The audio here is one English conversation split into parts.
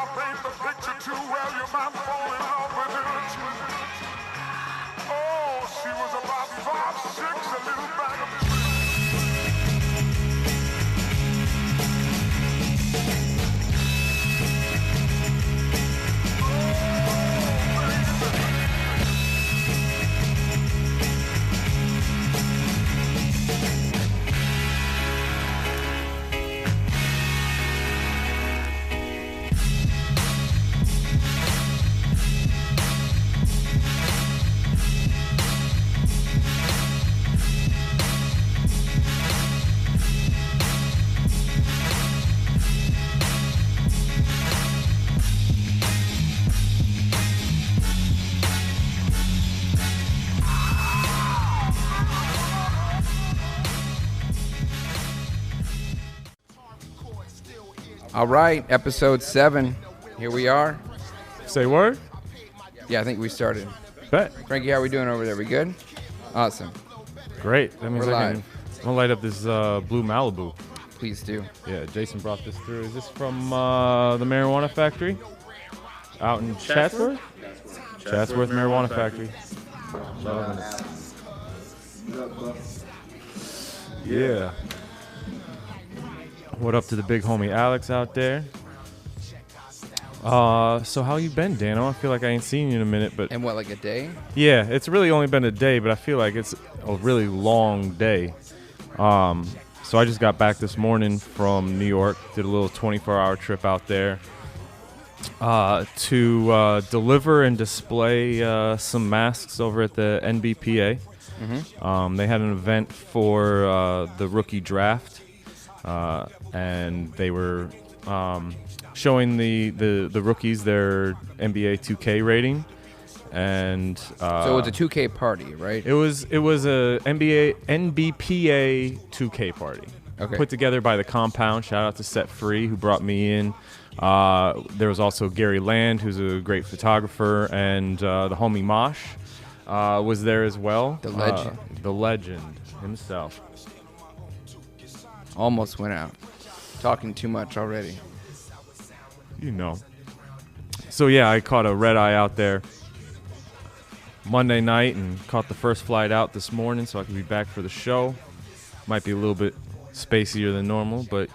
I paint the picture too well, you might fall in love with her. Oh, she was about 5'6", a little bag of tricks. All right, episode 7. Here we are. Say word? Yeah, I think we started. Bet. Frankie, how are we doing over there? We good? Awesome. Great. That means We're I'm live. gonna light up this blue Malibu. Please do. Yeah, Jason brought this through. Is this from the marijuana factory out in Chatsworth? Chatsworth Marijuana Factory. Yeah. What up to the big homie Alex out there? So how you been, Dano? I feel like I ain't seen you in a minute, but And what, like a day? yeah, it's really only been a day, but I feel like it's a really long day. So I just got back this morning from New York, did a little 24-hour trip out there to deliver and display some masks over at the NBPA. Mm-hmm. They had an event for the rookie draft, and they were showing the rookies their NBA 2K rating, and So it's a 2K party, right? it was a NBPA 2K party. Okay. Put together by the Compound. Shout out to Set Free who brought me in. There was also Gary Land, who's a great photographer, and the homie Mosh was there as well. The legend. The legend himself. Almost went out. Talking too much already. You know. So yeah, I caught a red eye out there Monday night and caught the first flight out this morning so I could be back for the show. Might be a little bit spacier than normal, but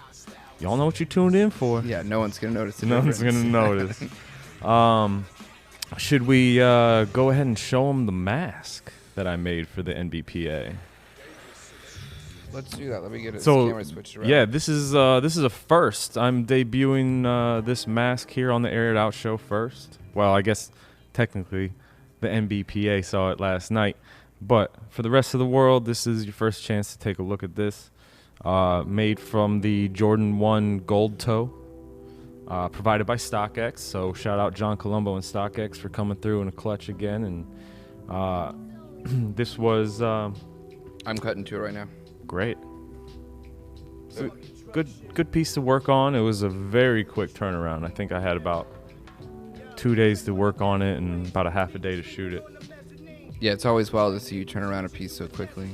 y'all know what you tuned in for. Yeah, no one's going to notice the No one's difference. gonna notice. Should we go ahead and show them the mask that I made for the NBPA? Let's do that. Let me get it. So Camera switched around. yeah, this is a first. I'm debuting this mask here on the Air It Out show first. Well, I guess technically the NBPA saw it last night, but for the rest of the world, this is your first chance to take a look at this. Made from the Jordan 1 Gold Toe, provided by StockX. So shout out John Colombo and StockX for coming through in a clutch again. And this was I'm cutting to it right now. great. So good piece to work on. It was a very quick turnaround. I think I had about 2 days to work on it and about a half a day to shoot it. Yeah, it's always wild to see you turn around a piece so quickly.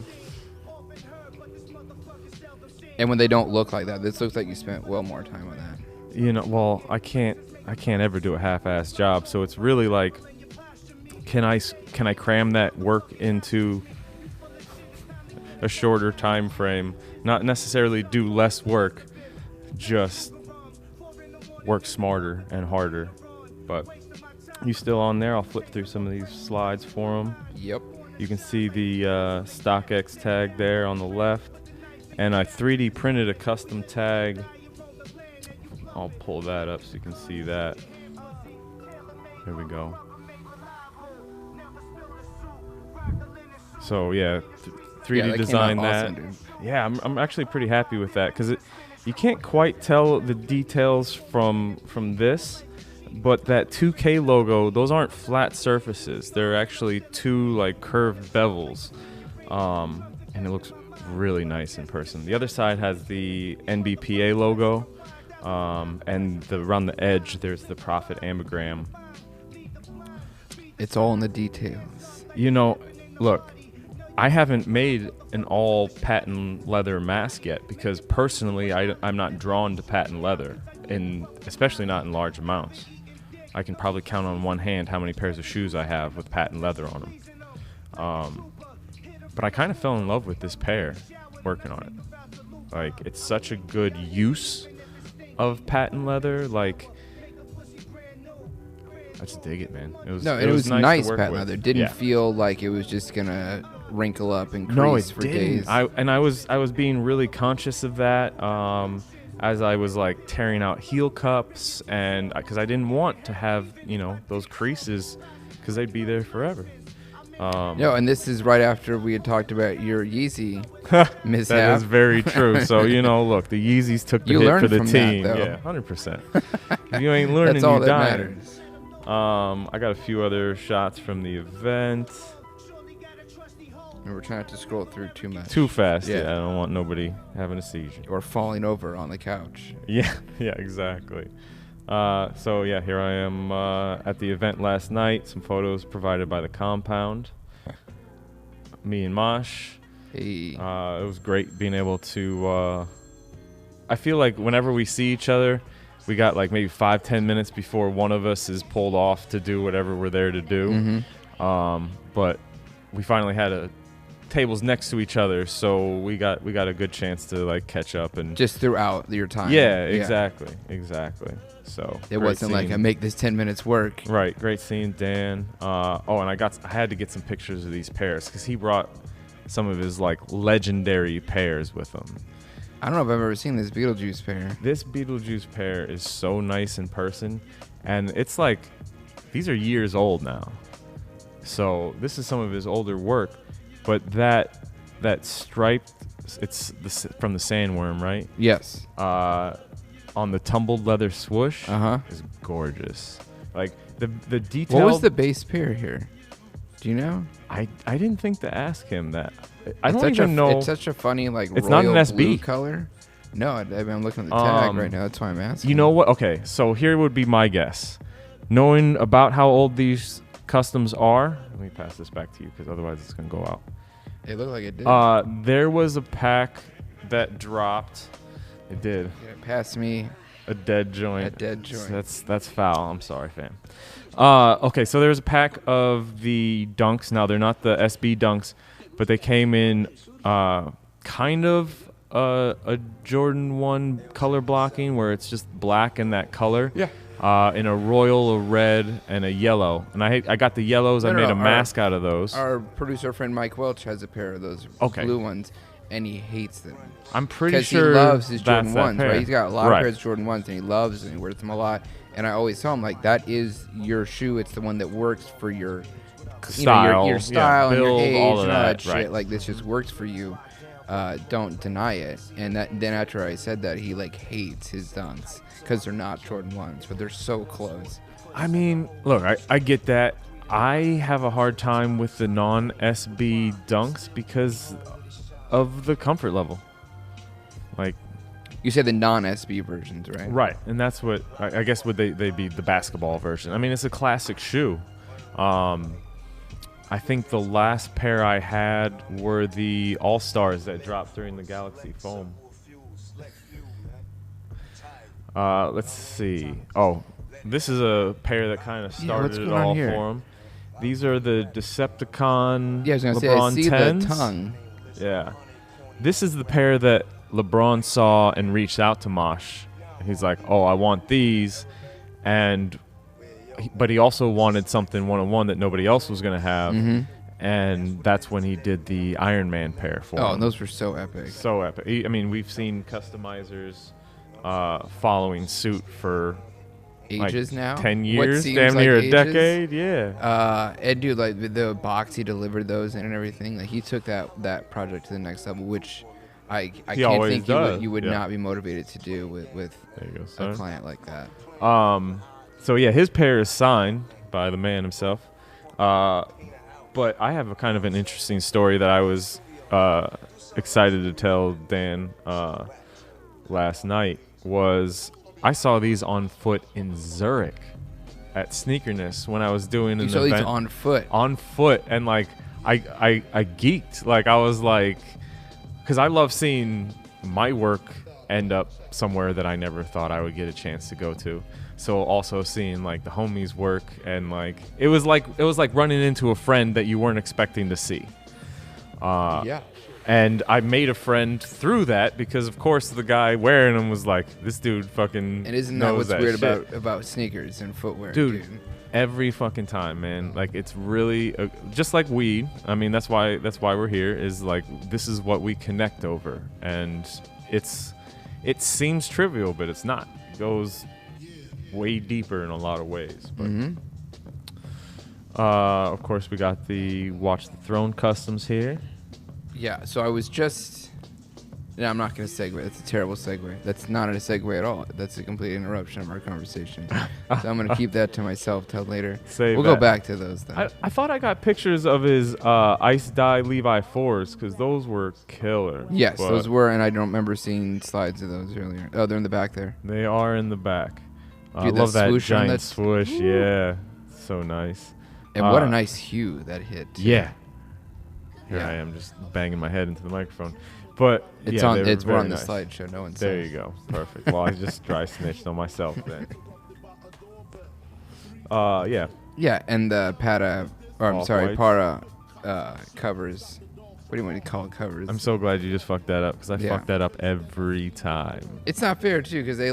And when they don't look like that, this looks like you spent well more time on that. You know, well, I can't ever do a half-assed job. So it's really like, can I cram that work into a shorter time frame? Not necessarily do less work, just work smarter and harder. But you still on there? I'll flip through some of these slides for them. Yep. You can see the StockX tag there on the left. And I 3D printed a custom tag. I'll pull that up so you can see that. There we go. So yeah, 3D Yeah, that design came out that. awesome, dude. Yeah, I'm actually pretty happy with that because you can't quite tell the details from this, but that 2K logo, those aren't flat surfaces. They're actually two like curved bevels, and it looks really nice in person. The other side has the NBPA logo, and around the edge there's the Prophet ambigram. It's all in the details. You know, look, I haven't made an all patent leather mask yet because personally I'm not drawn to patent leather. and especially not in large amounts. I can probably count on one hand how many pairs of shoes I have with patent leather on them. But I kind of fell in love with this pair working on it. Like, it's such a good use of patent leather. Like, I just dig it, man. It was nice to work patent with. leather. Didn't Yeah. feel like it was just gonna wrinkle up and crease No, it for didn't. days. I was being really conscious of that as I was like tearing out heel cups, and because I didn't want to have those creases because they'd be there forever. No, and this is right after we had talked about your Yeezy mishap. That is very true. So look, the Yeezys took the You hit learned for the from that, team. though. Yeah, 100%. If you ain't learning, That's all you that dying. matters. I got a few other shots from the event. And we're trying not to scroll through too much. Too fast. Yeah. Yeah, I don't want nobody having a seizure. Or falling over on the couch. Yeah, exactly. So yeah, here I am at the event last night. Some photos provided by the compound. Me and Mosh. Hey. It was great being able to. I feel like whenever we see each other, we got like maybe 5-10 minutes before one of us is pulled off to do whatever we're there to do. Mm-hmm. But we finally had tables next to each other, so we got a good chance to like catch up and Just throughout your time. Yeah, exactly. So It great wasn't like seeing- I make this 10 minutes work. Right, great seeing Dan. And I had to get some pictures of these pairs because he brought some of his like legendary pairs with him. I don't know if I've ever seen this Beetlejuice pair. This Beetlejuice pair is so nice in person, and it's like these are years old now. So this is some of his older work, but that striped, it's from the Sandworm, right? Yes. On the tumbled leather swoosh Uh-huh. is gorgeous. Like the detail. What was the base pair here? Do you know? I didn't think to ask him that. I It's don't such even know. It's such a funny It's royal not an SB. blue color. No, I'm looking at the tag right now. That's why I'm asking. You know what? Okay, so here would be my guess. Knowing about how old these customs are, let me pass this back to you because otherwise it's gonna go out. It looked like it did. There was a pack that dropped. It did. Yeah, pass me A dead joint. a dead joint. That's foul. I'm sorry, fam. Okay, so there's a pack of the Dunks. Now they're not the SB Dunks, but they came in kind of a Jordan 1 color blocking where it's just black and that color. Yeah. In a royal, a red, and a yellow. And I got the yellows. I made a mask out of those. Our producer friend Mike Welch has a pair of those blue ones, and he hates them. I'm pretty Because sure he loves his Jordan that's that 1s, pair. right? He's got a lot Right. of pairs of Jordan 1s, and he loves and he wears them a lot. And I always tell him, like, that is your shoe. It's the one that works for your Style, your yeah, style and build, your age all of and all that, that shit. right. Like, this just works for you. Don't deny it. And then after I said that, he, like, hates his Dunks because they're not Jordan 1s, but they're so close. I mean, look, I get that. I have a hard time with the non-SB Dunks because of the comfort level. Like, You said the non-SB versions, right? right, and that's what I guess would they be the basketball version. I mean, it's a classic shoe. I think the last pair I had were the All-Stars that dropped during the Galaxy Foam. Let's see. Oh, this is a pair that kind of started what's it going on all here? for them. These are the Decepticon Yeah, I was going to say, I LeBron see 10s. the tongue. Yeah. This is the pair that LeBron saw and reached out to Mosh. He's like, oh, I want these. But he also wanted something one-on-one that nobody else was going to have. Mm-hmm. And that's when he did the Iron Man pair for Oh, him. and those were so epic. So epic. I mean, we've seen customizers following suit for Ages like now? 10 What years, seems damn like near a ages? decade. Yeah. And dude, like the box he delivered those in and everything, like he took that project to the next level, which I can't always think does, you would yeah. not be motivated to do with There you go, a son. client like that. So yeah, his pair is signed by the man himself. But I have a kind of an interesting story that I was excited to tell Dan last night. Was I saw these on foot in Zurich at snkrINC when I was doing an You saw event these on foot. on foot, and like I geeked. Like I was like, because I love seeing my work end up somewhere that I never thought I would get a chance to go to. So also seeing like the homies work, and like it was like running into a friend that you weren't expecting to see. Yeah. And I made a friend through that because, of course, the guy wearing them was like, this dude fucking And isn't that knows what's weird shit. about sneakers and footwear, Dude, every fucking time, man. Like, it's really just like weed. I mean, that's why we're here. Is like, this is what we connect over, and it seems trivial, but it's not. It goes way deeper in a lot of ways. But of course, we got the Watch the Throne customs here. Yeah, so I was just... No, I'm not going to segue. That's a terrible segue. That's not a segue at all. That's a complete interruption of our conversation. So I'm going to keep that to myself till later. We'll go back to those then. I thought I got pictures of his Ice Dye Levi 4s because those were killer. Yes, those were, and I don't remember seeing slides of those earlier. Oh, they're in the back there. They are in the back. I Dude, love that swoosh on giant that swoosh. Yeah, so nice. And what a nice hue that hit. Too. Yeah. Here Yeah. I am just banging my head into the microphone. But It's yeah, on. they were It's we're very on the nice. slideshow. No one's There you go. Perfect. Well, I just dry snitched on myself then. Yeah. Yeah, and the Para, or I'm sorry, Off-whites. Para covers. What do you want to call it? Covers? I'm so glad you just fucked that up because I Yeah. fuck that up every time. It's not fair too because they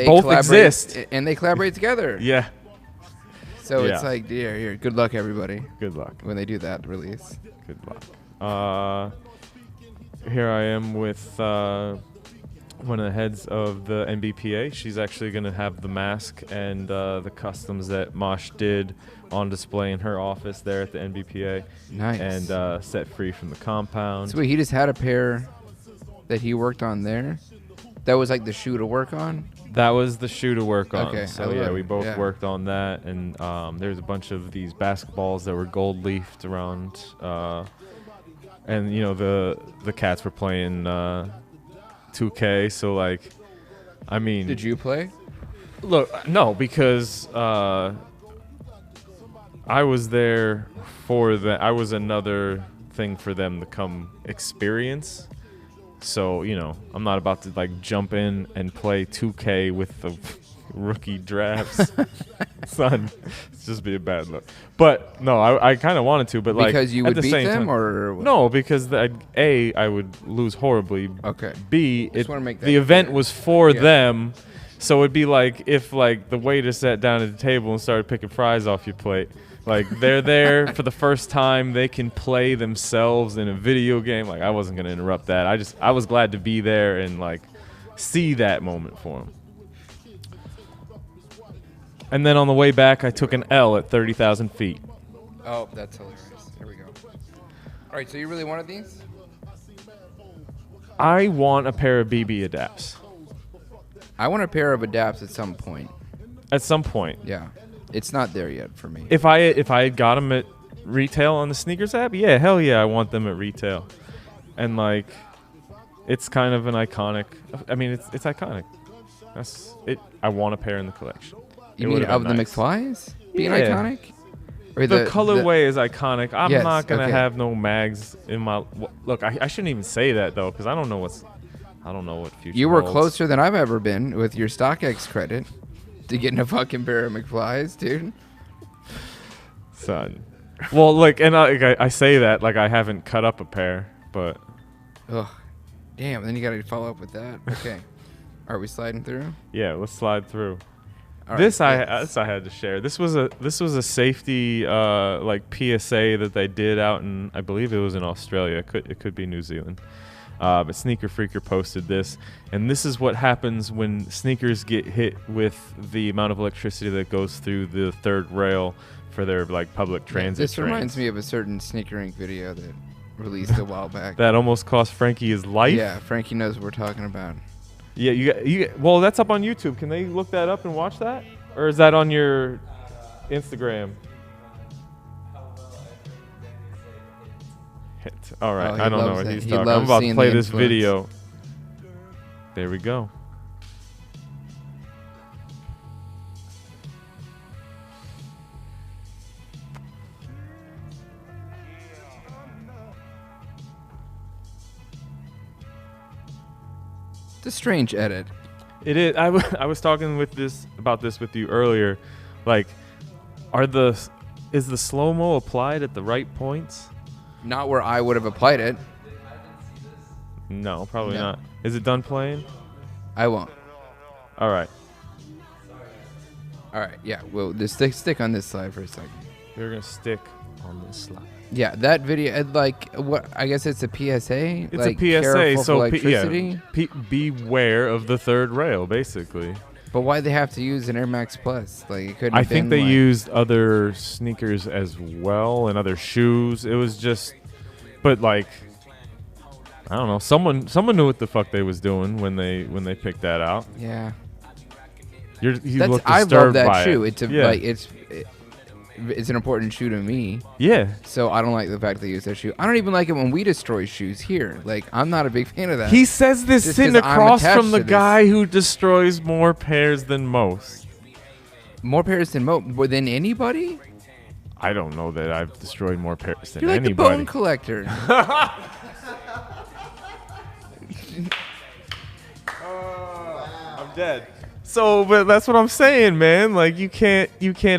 both collaborate, exist. and they collaborate together. Yeah. So Yeah. it's like, here, good luck everybody Good luck. when they do that release. Good luck. Here I am with one of the heads of the NBPA. She's actually going to have the mask and the customs that Mosh did on display in her office there at the NBPA. Nice. And set free from the compound. So wait, he just had a pair that he worked on there. That was like the shoe to work on. That was the shoe to work on. Okay, I So love yeah, it. we both Yeah. worked on that, and there's a bunch of these basketballs that were gold leafed around, and you know the cats were playing 2K. So like, I mean, Did you play? look? No, because I was there for that. I was another thing for them to come experience. So, you know, I'm not about to like jump in and play 2K with the rookie drafts. Son, it's just be a bad look. But no, I kind of wanted to, but like Because you at would the beat same them, time, or what? no, because I would lose horribly. Okay. B, Just wanna make that the event clear. was for Yeah. them, so it'd be like if like the waiter sat down at the table and started picking fries off your plate. Like they're there for the first time, they can play themselves in a video game. Like I wasn't gonna interrupt that. I was glad to be there and like see that moment for them. And then on the way back, I took an L at 30,000 feet. Oh, that's hilarious. Here we go. All right, so you really wanted these? I want a pair of BB adapts I want a pair of adapts at some point. at some point. Yeah. It's not there yet for me. If I had got them at retail on the sneakers app, yeah, hell yeah, I want them at retail. And like, it's kind of an iconic. I mean, it's iconic. That's it. I want a pair in the collection. You It mean would've of been the nice. McFlys being Yeah. iconic? Or The colorway is iconic. I'm Yes, not gonna okay. have no mags in my look. I shouldn't even say that though, because I don't know what future. You were holds. closer than I've ever been with your StockX credit to getting a fucking pair of McFlys, dude. son. Well, like, and I say that like I haven't cut up a pair, but Ugh. Damn, then you gotta follow up with that. Okay. Are we sliding through? yeah, let's slide through. All This right, I had to share. This was a safety like PSA that they did out in, I believe it was in Australia. It could be New Zealand. But Sneaker Freaker posted this, and this is what happens when sneakers get hit with the amount of electricity that goes through the third rail for their like public transit. This reminds trains. me of a certain snkrINC video that released a while back. That almost cost Frankie his life. Yeah, Frankie knows what we're talking about. Yeah, well, that's up on YouTube. Can they look that up and watch that, or is that on your Instagram? All right, Oh, he I don't know loves what that. he's He talking. I'm loves about to seeing play the this influence. video. There we go. It's a strange edit. It is. I was talking about this with you earlier. Like, is the slow-mo applied at the right points? Not where I would have applied it. No, probably not. Is it done playing? I won't. All right. All right. Yeah. Well, just stick on this slide for a second. We're gonna stick on this slide. Yeah, that video, like, what? I guess it's a PSA. It's like, a PSA, so electricity. beware of the third rail, basically. But why they have to use an Air Max Plus? Like, it couldn't. I think they used other sneakers as well and other shoes. It was just, but like, I don't know. Someone knew what the fuck they was doing when they picked that out. Yeah. You look disturbed I love that by shoe. it. It's an important shoe to me. Yeah. So I don't like the fact they use that shoe. I don't even like it when we destroy shoes here. Like, I'm not a big fan of that. He says this Just sitting 'cause I'm across attached from the to this. guy who destroys more pairs than most. More pairs than more than anybody? I don't know that I've destroyed more pairs than You're like anybody. the bone collector. I'm dead. So, but that's what I'm saying, man. Like, you can't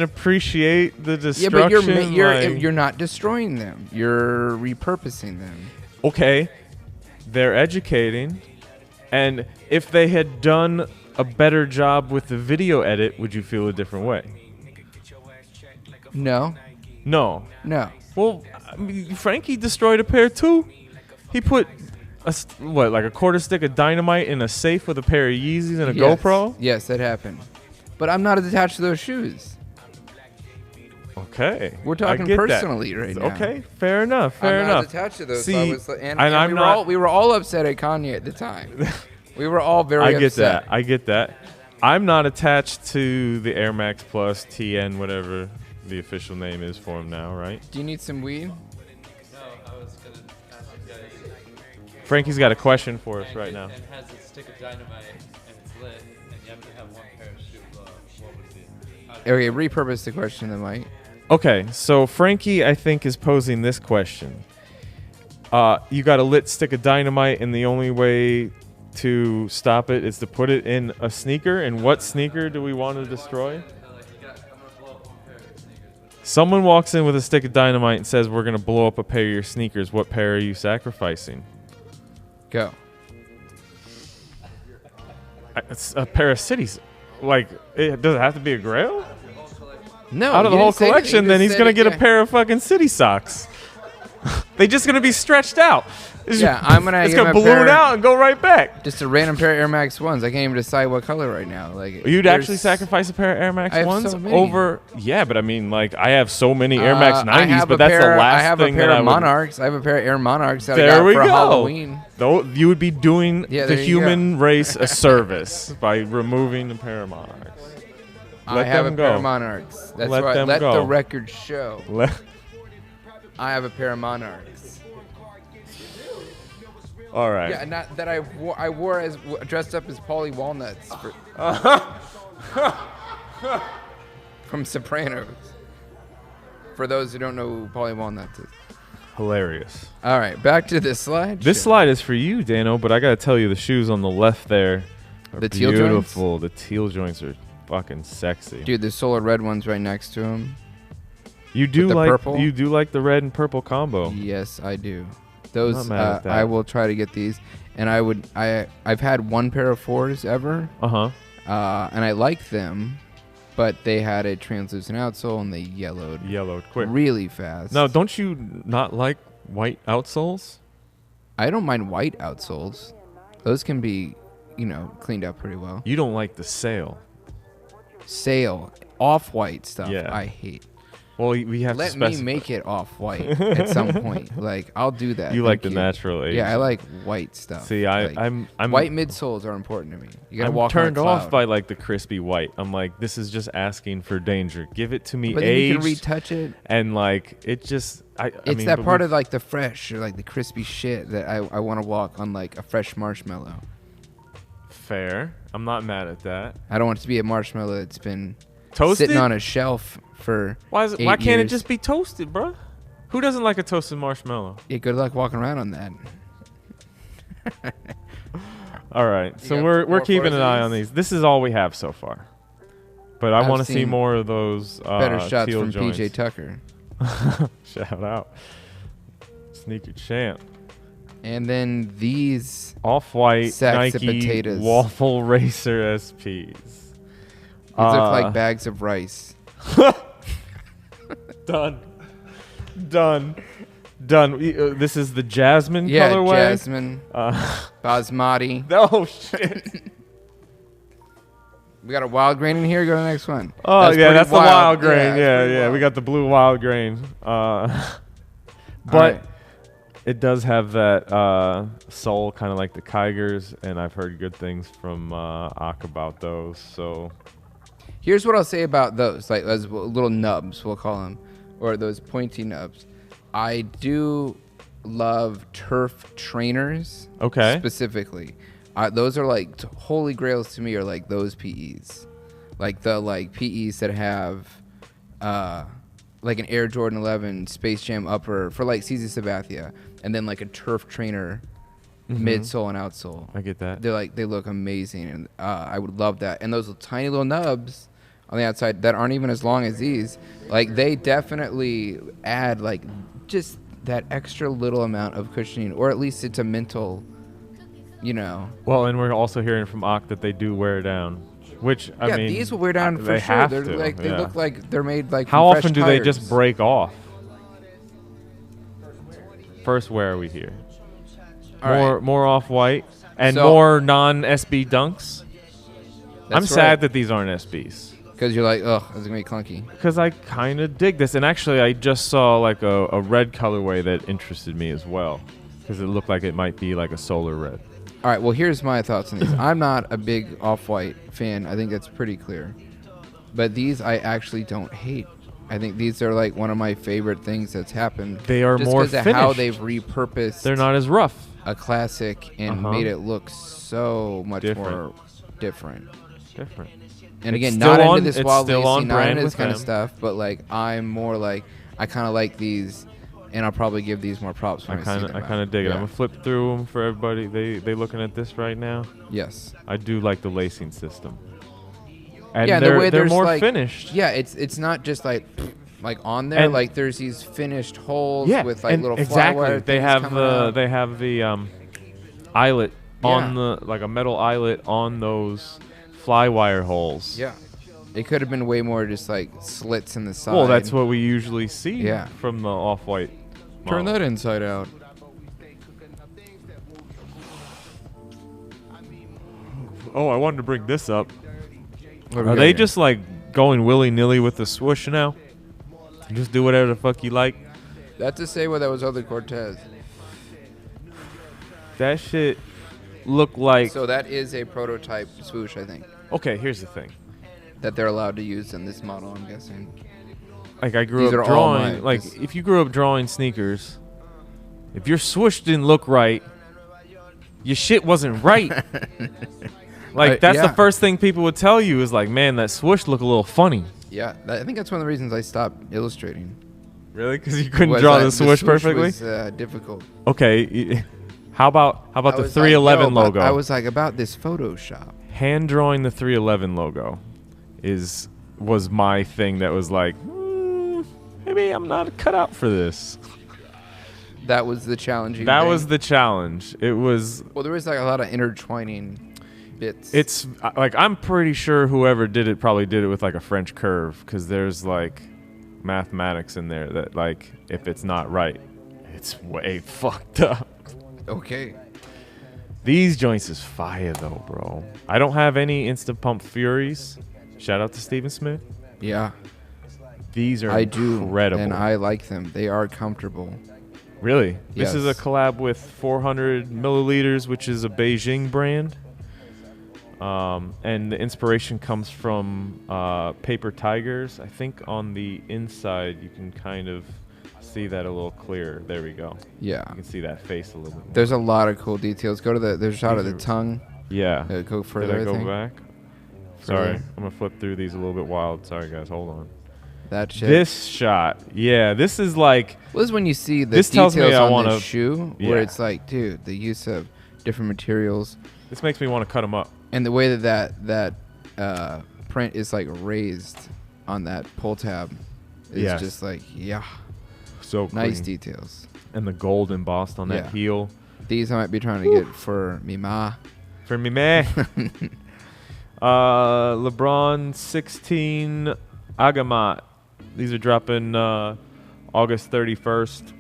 appreciate the destruction. Yeah, but you're not destroying them. You're repurposing them. Okay, they're educating, and if they had done a better job with the video edit, would you feel a different way? No. No. Well, I mean, Frankie destroyed a pair too. He put like a quarter stick of dynamite in a safe with a pair of Yeezys and a GoPro? Yes, that happened. But I'm not attached to those shoes. Okay. We're talking personally right now. Okay, fair enough. I'm not attached to those. See, we were all upset at Kanye at the time. We were all very upset. I get that. I'm not attached to the Air Max Plus TN, whatever the official name is for him now, right? Do you need some weed? Frankie's got a question for us right now. And has a stick of dynamite and it's lit, and you have to have one pair of shoes. What would it be? Okay, repurpose the question then, Mike. Okay, so Frankie, I think, is posing this question. You got a lit stick of dynamite, and the only way to stop it is to put it in a sneaker. And what sneaker do we want to destroy? Someone walks in with a stick of dynamite and says, we're going to blow up a pair of your sneakers. What pair are you sacrificing? Go. It's a pair of cities. Like, does it have to be a Grail? No. Out of the whole collection, then he's going to get a pair of fucking city socks. They're just going to be stretched out. It's I'm going to It's going to balloon out and go right back. Just a random pair of Air Max 1s. I can't even decide what color right now. Like, You'd actually sacrifice a pair of Air Max 1s so many. over... Yeah, but I mean, like, I have so many Air Max 90s, but that's the last thing that I would... Monarchs. I have a pair of Air Monarchs that I got for Halloween. Though you would be doing the human go. race a service by removing a pair of Monarchs. I have a pair of Monarchs. That's Let right. them Let go. the record show. I have a pair of Monarchs. All right. Yeah, not that I wore as dressed up as Paulie Walnuts from Sopranos. For those who don't know who Paulie Walnuts is. Hilarious. All right, back to this slide. This slide is for you, Dano, but I gotta tell you, the shoes on the left there are The teal beautiful. The teal joints are fucking sexy. Dude, the solar red one's right next to him. You do the like purple? You do like the red and purple combo. Yes, I do. Those Not mad at that. I will try to get these, and I've had one pair of 4s ever. And I like them, but they had a translucent outsole and they yellowed quick, really fast. Now, don't you not like white outsoles? I don't mind white outsoles. Those can be, cleaned up pretty well. You don't like the sail off-white stuff. Yeah. I hate. Well, we have Let to me make it off-white at some point. Like, I'll do that. You like the natural age. Yeah, I like white stuff. See, I'm white midsoles are important to me. You gotta I'm walk turned on a cloud. off by like the crispy white. I'm like, this is just asking for danger. Give it to me But then you can aged, retouch it. and like it just. It's that part of like the fresh or like the crispy shit that I want to walk on, like a fresh marshmallow. Fair. I'm not mad at that. I don't want it to be a marshmallow that's been Toasted? sitting on a shelf for Why can't it years. just be toasted, bro? Who doesn't like a toasted marshmallow? Yeah, good luck walking around on that. All right. So got we're more keeping photos an of eye on these? these. This is all we have so far. But I I've want to see seen more of those better shots teal from joints. PJ Tucker. Shout out. Sneaker champ. And then these Off-white sacks of Nike potatoes. Waffle Racer SPs. These look like bags of rice. Done. This is the Jasmine Yeah, colorway. jasmine, basmati. Oh shit. We got a wild grain in here. Go to the next one. Oh That's yeah, pretty that's the wild grain. that's Yeah, pretty yeah. wild. We got the blue wild grain. But right. it does have that soul, kind of like the Keigers, and I've heard good things from Ak about those. So Here's what I'll say about those, like those little nubs, we'll call them, or those pointy nubs. I do love turf trainers. Okay. Specifically, those are like holy grails to me. Are like those PEs, like the PEs that have, like an Air Jordan 11 Space Jam upper for like CZ Sabathia, and then like a turf trainer midsole and outsole. I get that. They look amazing, and I would love that. And those tiny little nubs on the outside that aren't even as long as these, like they definitely add like just that extra little amount of cushioning, or at least it's a mental, you know. Well, and we're also hearing from Ak that they do wear down, which I mean, these will wear down for they sure. have They're to, like they yeah. look like they're made like. How from often fresh do they tires. just break off? First, where are we here? All right. More off-white and So- more non-SB dunks. I'm That's sad right. that these aren't SBs. Because you're like, ugh, it's gonna be clunky. Because I kind of dig this. And actually, I just saw like a red colorway that interested me as well. Because it looked like it might be like a solar red. All right, well, here's my thoughts on these. I'm not a big off-white fan. I think that's pretty clear. But these I actually don't hate. I think these are like one of my favorite things that's happened. They are just more because of how finished. they've repurposed They're not as rough. a classic and made it look so much more different. Different. And It's again, still not on- into this it's wild still lacy, on not brand into this with kind of them. stuff, but like I'm more like I kind of like these, and I'll probably give these more props when I see them. I kind of dig it. Yeah. I'm gonna flip through them for everybody. They looking at this right now. Yes. I do like the lacing system. And Yeah, the they're, way they're there's more like, finished. Yeah, it's not just like on there. And- Like there's these finished holes Yeah, with like and little exactly. flywire They things have coming the out. they have the eyelet on Yeah. the like a metal eyelet on those flywire holes. Yeah. It could have been way more just like slits in the side. Well, that's what we usually see Yeah. from the off-white. Turn model. that inside out. Oh, I wanted to bring this up. What do we Are got they here? just like going willy-nilly with the swoosh now? Just do whatever the fuck you like? That's to say what that was other Cortez. That shit look like... So that is a prototype swoosh, I think, Okay, here's the thing. that they're allowed to use in this model, I'm guessing. Like I grew These up are all drawing... mine, Like, 'cause- if you grew up drawing sneakers, if your swoosh didn't look right, your shit wasn't right. Like, that's yeah. the first thing people would tell you is like, man, that swoosh look a little funny. Yeah, I think that's one of the reasons I stopped illustrating. Really? Because you couldn't Was draw that the swoosh perfectly? Was, difficult. Okay. How about I the was like, 311 yo, but logo? I was like, about this Photoshop. Hand drawing the 311 logo was my thing that was like, maybe I'm not cut out for this. That was the challenging That thing. was the challenge. It was. Well, there was like a lot of intertwining bits. It's like I'm pretty sure whoever did it probably did it with like a French curve because there's like mathematics in there that like if it's not right, it's way fucked up. okay. These joints is fire though, bro. I don't have any Instant Pump Furies. Shout out to Steven Smith. Yeah, These are I do, incredible. and I like them. They are comfortable. Really? This is a Yes. collab with 400 milliliters, which is a Beijing brand. And the inspiration comes from Paper Tigers. I think on the inside you can kind of see that a little clearer. There we go. Yeah. You can see that face a little bit more. There's a lot of cool details. Go to there's a shot of the tongue. Yeah. Go further. Did I go think. back? Sorry. I'm going to flip through these a little bit wild. Sorry, guys. Hold on. That shit. This shot. Yeah, this is like... Well, this is when you see the This tells details me I on wanna- the shoe, where yeah. it's like, dude, the use of different materials. This makes me want to cut them up. And the way that print is like raised on that pull tab is just like, so nice clean. details. And the gold embossed on that heel. These I might be trying to get for me ma. For me, man. LeBron 16 Agamat. These are dropping August 31st.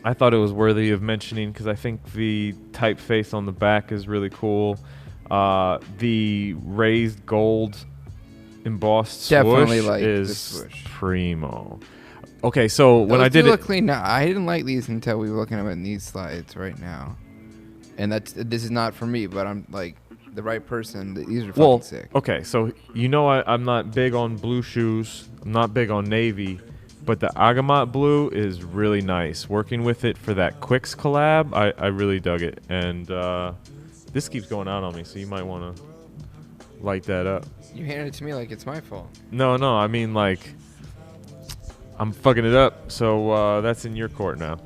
I thought it was worthy of mentioning because I think the typeface on the back is really cool. The raised gold embossed Definitely swoosh like is the swoosh. primo. Okay, so when Those I did look it, clean now. I didn't like these until we were looking at them in these slides right now. And this is not for me, but I'm like the right person. These are fucking sick. Okay, so I'm not big on blue shoes. I'm not big on navy, but the Agamat blue is really nice. Working with it for that Quicks collab, I really dug it. And this keeps going out on me, so you might want to light that up. You handed it to me like it's my fault. No, I mean like I'm fucking it up, so that's in your court now.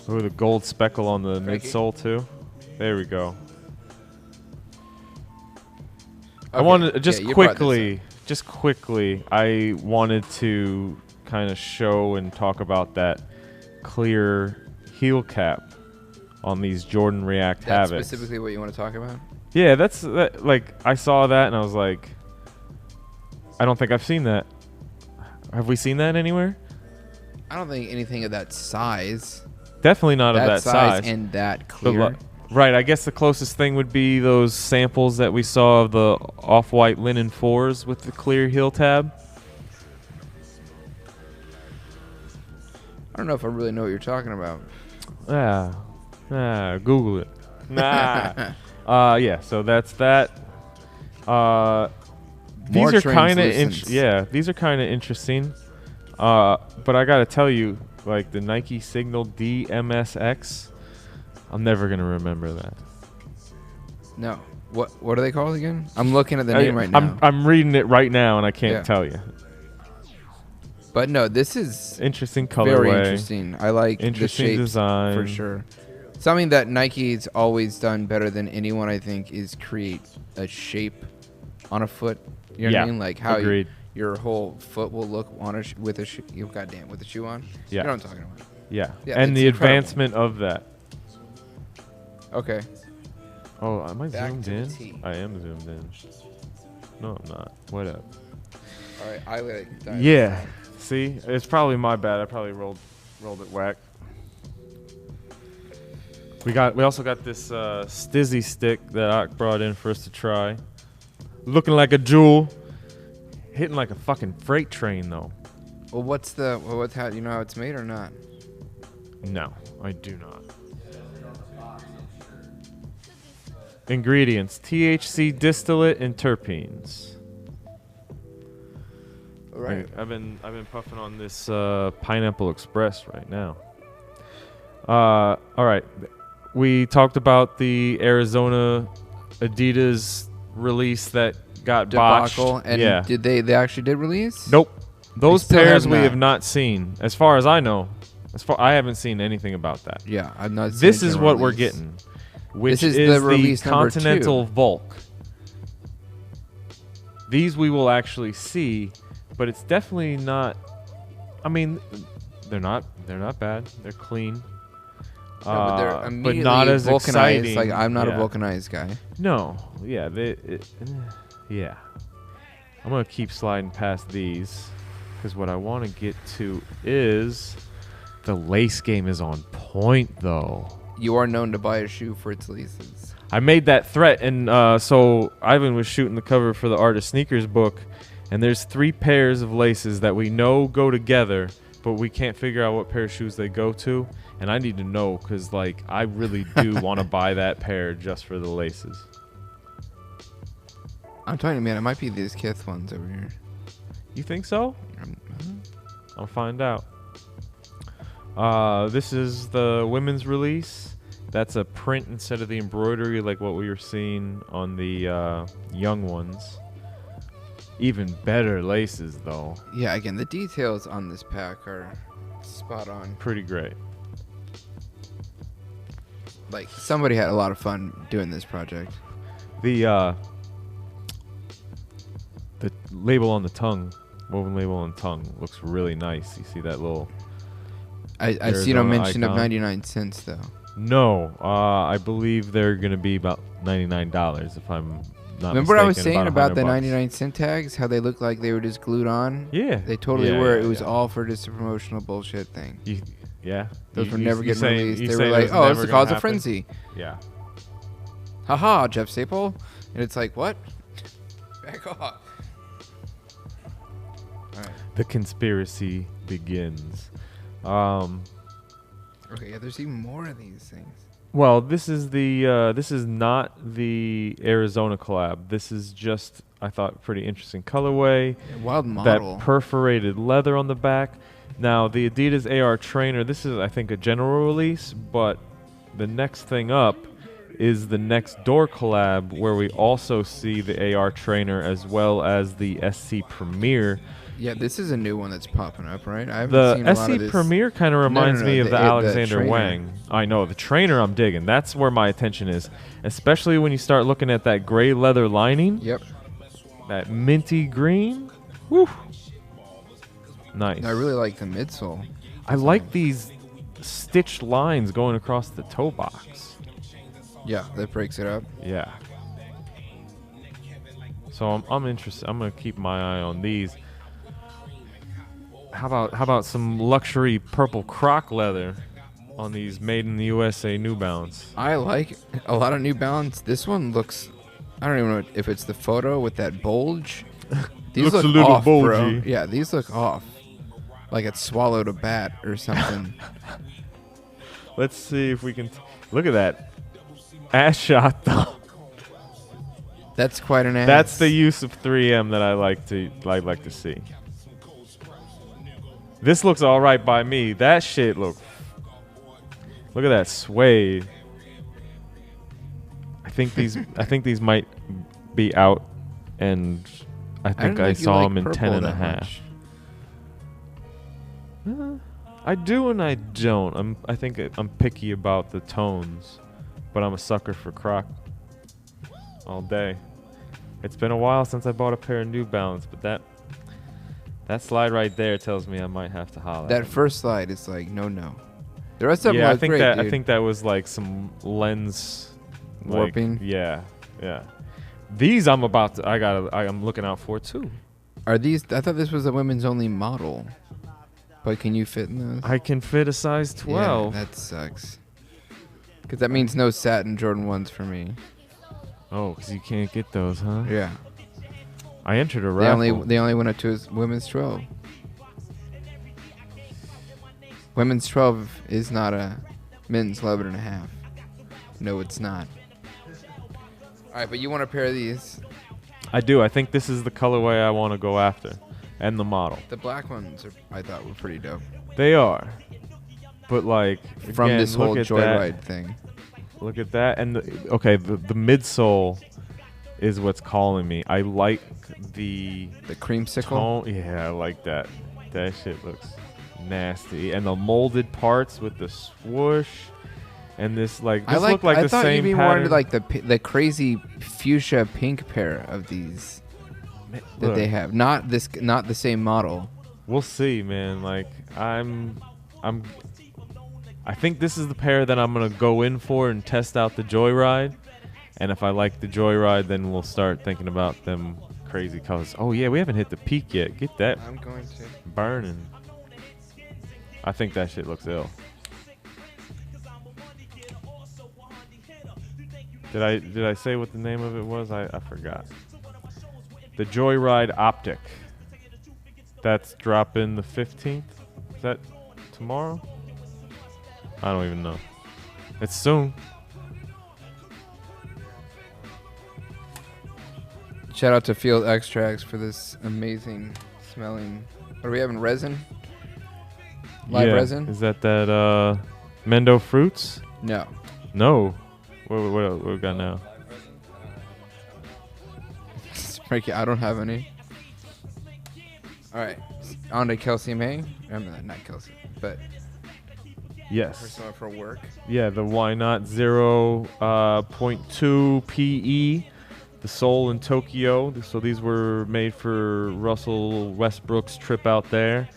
Oh, the gold speckle on the midsole too. There we go. I wanted just quickly, I wanted to kind of show and talk about that clear heel cap on these Jordan React That's Havocs. specifically what you want to talk about? Yeah, like I saw that and I was like, I don't think I've seen that. Have we seen that anywhere? I don't think anything of that size. Definitely not of that size. And that clear. Right, I guess the closest thing would be those samples that we saw of the off-white linen 4s with the clear heel tab. I don't know if I really know what you're talking about. Google it. Yeah, so that's that. These are kind of these are kind of interesting. But I got to tell you, like the Nike Signal DMSX, I'm never going to remember that. No. What are they called again? I'm looking at the name right now. I'm reading it right now and I can't tell you. But no, this is interesting colorway. Very interesting. I like interesting the shapes design for sure. Something that Nike's always done better than anyone, I think, is create a shape on a foot. You know what I mean? Like how your whole foot will look on with a shoe. With a shoe on. Yeah. You know what I'm talking about? Yeah. And the advancement of that. Okay. Oh, am I zoomed in? I am zoomed in. No, I'm not. What up? All right, I like. Yeah. See, it's probably my bad. I probably rolled it whack. We also got this Stizzy stick that I brought in for us to try. Looking like a jewel. Hitting like a fucking freight train though. Well, how you know how it's made or not? No, I do not. Ingredients: THC distillate and terpenes. All right. I've been puffing on this Pineapple Express right now. All right. We talked about the Arizona Adidas release that got debacle, botched. And did they actually did release? Nope. Those pairs we have not seen, as far as I know. I haven't seen anything about that. Yeah, I've not seen this is what we're getting, which is the Continental Volk. These we will actually see, but it's definitely not. I mean, they're not bad. They're clean. No, but they're immediately but not as vulcanized. exciting. Like I'm not a vulcanized guy. No, yeah, yeah. I'm gonna keep sliding past these because what I want to get to is the lace game is on point though. You are known to buy a shoe for its laces. I made that threat, and so Ivan was shooting the cover for the Art of Sneakers book, and there's 3 pairs of laces that we know go together, but we can't figure out what pair of shoes they go to. And I need to know because, like, I really do want to buy that pair just for the laces. I'm telling you, man, it might be these Kith ones over here. You think so? I'll find out. This is the women's release. That's a print instead of the embroidery like what we were seeing on the young ones. Even better laces, though. Yeah, again, the details on this pack are spot on. Pretty great. Like somebody had a lot of fun doing this project. The label on the tongue, woven label on the tongue, looks really nice. You see that little. I see no mention icon? of 99 cents though. No, I believe they're gonna be about $99 if I'm not Remember what I was mistaken, saying about the $100. 99 cent tags? How they looked like they were just glued on? Yeah, They totally Yeah, were. yeah, It was yeah. all for just a promotional bullshit thing. Yeah, Those were never getting saying- released. you They were saying like, was oh, it's never the gonna cause of happen? frenzy. Yeah. Haha, Jeff Staple. And it's like, what? Back off. All right. The conspiracy begins. Okay, yeah, there's even more of these things. Well, this is not the Arizona collab. This is just, I thought, pretty interesting colorway. Yeah, wild model. That perforated leather on the back. Now, the Adidas AR Trainer, this is, I think, a general release, but the next thing up is the Next Door collab, where we also see the AR Trainer as well as the SC Premier. Yeah, this is a new one that's popping up, right? I haven't seen a lot of The this. SC Premier kind of reminds me of the Alexander trainer. Wang. I know, the trainer I'm digging. That's where my attention is, especially when you start looking at that gray leather lining. Yep. That minty green. Woo. Nice. I really like the midsole. I like these stitched lines going across the toe box. Yeah, that breaks it up. Yeah. So I'm interested. I'm gonna keep my eye on these. How about some luxury purple croc leather on these made in the USA New Balance? I like a lot of New Balance. This one looks, I don't even know if it's the photo with that bulge. These Looks look a little off, bro. bulgy. Yeah, these look off. Like it swallowed a bat or something. Let's see if we can look at that ass shot though. That's quite an ass. That's the use of 3M that I like to see. This looks all right by me. That shit look at that suede. I think these might be out, and I think I saw them in 10 and a half. I do and I don't. I think I'm picky about the tones, but I'm a sucker for Croc all day. It's been a while since I bought a pair of New Balance, but that slide right there tells me I might have to holler. That first slide is like no. The rest of them Yeah, look great, dude. I think that was like some lens Warping? Yeah. These I'm looking out for too. Are these? I thought this was a women's only model. But can you fit in those? I can fit a size 12. Yeah, that sucks. Because that means no satin Jordan 1s for me. Oh, because you can't get those, huh? Yeah. I entered a raffle. They only went up to women's 12. Women's 12 is not a men's 11.5. No, it's not. All right, but you want a pair of these. I do. I think this is the colorway I want to go after. And the model. The black ones I thought were pretty dope. They are. But like From again, this whole look at Joyride thing. Look at that. And the midsole is what's calling me. I like the creamsicle. tone. Yeah, I like that. That shit looks nasty. And the molded parts with the swoosh. And this like this look like the same I thought you pattern. wanted like the crazy fuchsia pink pair of these that they have. Not the same model. We'll see, man. Like I think this is the pair that I'm gonna go in for and test out the Joyride. And if I like the Joyride, then we'll start thinking about them crazy colors. Oh yeah, we haven't hit the peak yet. Get that I'm going to. burning. I think that shit looks ill. Did I say what the name of it was? I forgot. The Joyride Optic. That's dropping the 15th. Is that tomorrow? I don't even know. It's soon. Shout out to Field Extracts for this amazing smelling. What are we having? Resin? Live resin? Is that Mendo Fruits? No. No. What we got now? I don't have any. All right. On to Kelsey May. Not Kelsey, but Yes. Persona for work. Yeah, the Why Not 0.2 PE, the Seoul and Tokyo. So these were made for Russell Westbrook's trip out there.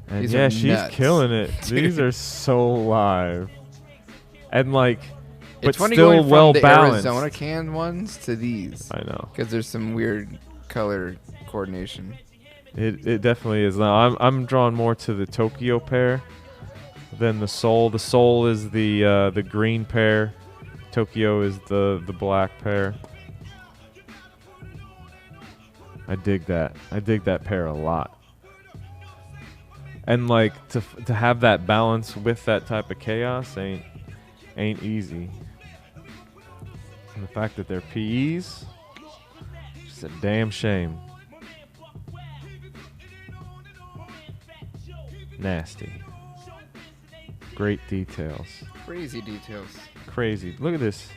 And These yeah, are she's nuts. killing it. These are so live. And like, but It's funny still going from well the balanced. Arizona canned ones to these. I know. Because there's some weird color coordination. It definitely is. Now I'm drawn more to the Tokyo pair than the Seoul. The Seoul is the green pair. Tokyo is the black pair. I dig that. I dig that pair a lot. And like to have that balance with that type of chaos ain't easy. And the fact that they're PEs, just a damn shame. Nasty. Great details. Crazy details. Crazy. Look at this.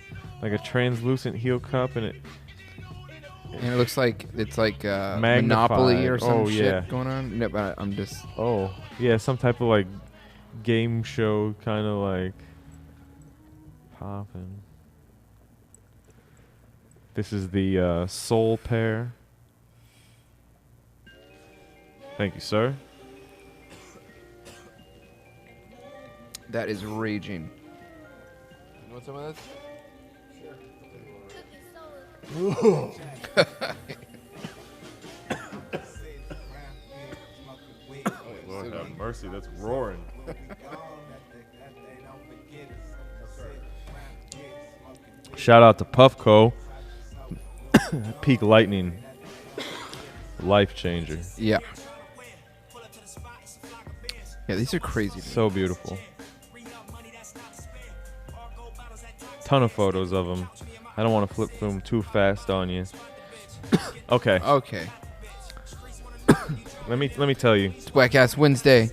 Like a translucent heel cup and it And it looks like it's like magnified. Monopoly or some shit yeah. going on. No, but I'm just. Oh, yeah, some type of like game show kind of like popping. This is the Soul pair. Thank you, sir. That is raging. You want some of this? Lord have mercy, that's roaring. Shout out to Puffco. Peak Lightning. Life changer. Yeah. Yeah, these are crazy. So beautiful. Ton of photos of them. I don't want to flip through them too fast on you. Okay. Okay. Let me tell you. It's Whack Ass Wednesday.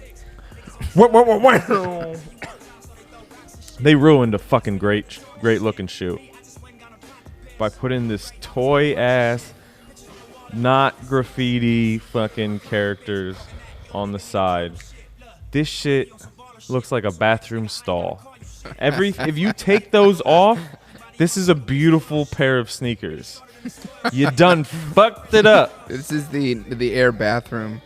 They ruined a fucking great looking shoe by putting this toy ass, not graffiti fucking characters on the side. This shit looks like a bathroom stall. If you take those off, this is a beautiful pair of sneakers. You done fucked it up. This is the air bathroom.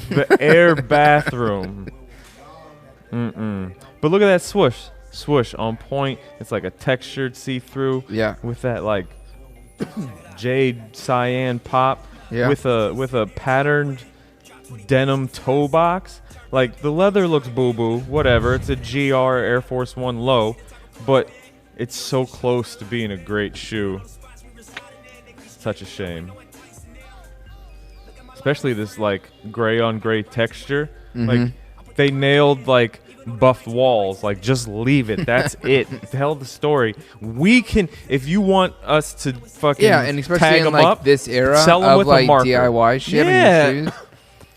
The air bathroom. But look at that swoosh. Swoosh on point. It's like a textured see-through. Yeah. With that like jade cyan pop. Yeah. With a patterned denim toe box. Like the leather looks boo-boo. Whatever. It's a GR Air Force One low, but it's so close to being a great shoe. Such a shame. Especially this like gray on gray texture. Like they nailed like buffed walls. Like just leave it. That's it. Tell the story. We can, if you want us to fucking and especially tag in them like up, this era sell them of with like a marker. DIY shit Yeah. on your shoes.